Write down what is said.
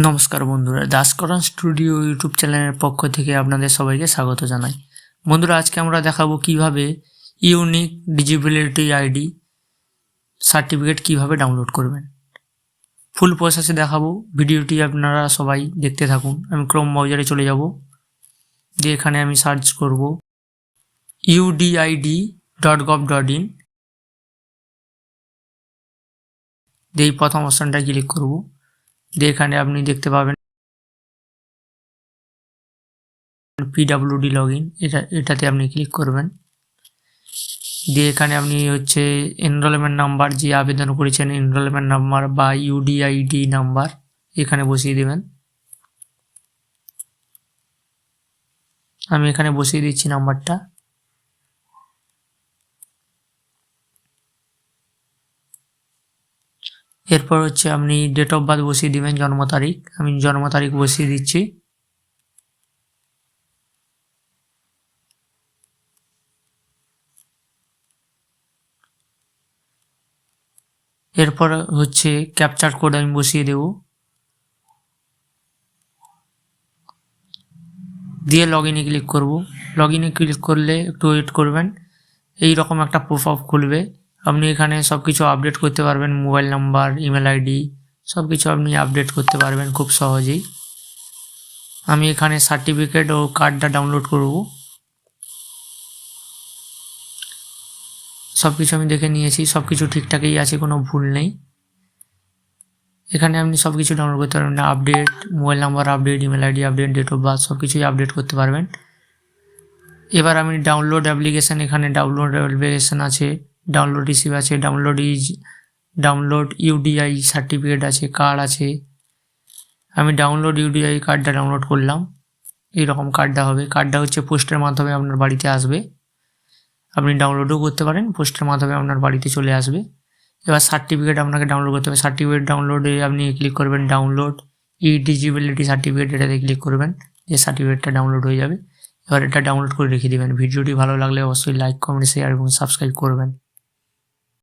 নমস্কার বন্ধুরা, দাসকরণ studio YouTube চ্যানেলের পক্ষ থেকে আপনাদের সবাইকে স্বাগত জানাই। বন্ধুরা, আজকে আমরা দেখাবো কিভাবে ইউনিক ডিজিবিলিটি আইডি সার্টিফিকেট কিভাবে ডাউনলোড করবেন। ফুল প্রসেসে দেখাবো, ভিডিওটি আপনারা সবাই দেখতে থাকুন। আমি ক্রোম ব্রাউজারে চলে যাব, দিয়ে এখানে আমি সার্চ করব udid.gov.in, দিয়ে প্রথম অপশানটা ক্লিক করব। দিয়ে এখানে আপনি দেখতে পাবেন পিডাব্লিউডি লগইন, এটাতে আপনি ক্লিক করবেন। দিয়ে এখানে আপনি এনরোলমেন্ট নাম্বার, যে আবেদন করেছেন এনরোলমেন্ট নাম্বার বা ইউডিআইডি নাম্বার এখানে বসিয়ে দেবেন। আমি এখানে বসিয়ে দিচ্ছি নাম্বারটা। এরপর আপনি ডেট অফ বার্থ বসিয়ে দিবেন, জন্ম তারিখ। আমি জন্ম তারিখ বসিয়ে দিচ্ছি। এরপর ক্যাপচার কোড আমি বসিয়ে দেব, দিয়ে লগ ইনে ক্লিক করব। লগ ইনে ক্লিক করলে একটু ওয়েট করবেন, এই রকম একটা প্রুফ অফ খুলবে। আপনি এখানে সব কিছু আপডেট করতে পারবেন, মোবাইল নাম্বার, ইমেল আইডি সব কিছু আপনি আপডেট করতে পারবেন খুব সহজেই। আমি এখানে সার্টিফিকেট ও কার্ডটা ডাউনলোড করব। সব কিছু আমি দেখে নিয়েছি, সব কিছু ঠিকঠাকই আছে, কোনো ভুল নেই। এখানে আপনি সব কিছু ডাউনলোড করতে পারবেন, update mobile number, update email ID, update date of birth, সব কিছুই আপডেট করতে পারবেন। এবার আমি ডাউনলোড অ্যাপ্লিকেশান, এখানে ডাউনলোড অ্যাপ্লিকেশান আছে, ডাউনলোড রিসিভ আছে, ডাউনলোড ইউডিআই সার্টিফিকেট আছে, কার্ড আছে। আমি ডাউনলোড ইউডিআই কার্ডটা ডাউনলোড করলাম। এইরকম কার্ডটা হবে। কার্ডটা পোস্টের মাধ্যমে আপনার বাড়িতে আসবে। আপনি ডাউনলোডও করতে পারেন, পোস্টের মাধ্যমে আপনার বাড়িতে চলে আসবে। এবার সার্টিফিকেট আপনাকে ডাউনলোড করতে হবে। সার্টিফিকেট ডাউনলোডে আপনি ক্লিক করবেন, ডাউনলোড ডিজিবিলিটি সার্টিফিকেট, এটাতে ক্লিক করবেন, যে সার্টিফিকেটটা ডাউনলোড হয়ে যাবে। এবার এটা ডাউনলোড করে রেখে দেবেন। ভিডিওটি ভালো লাগলে অবশ্যই লাইক, কমেন্ট, শেয়ার এবং সাবস্ক্রাইব করবেন।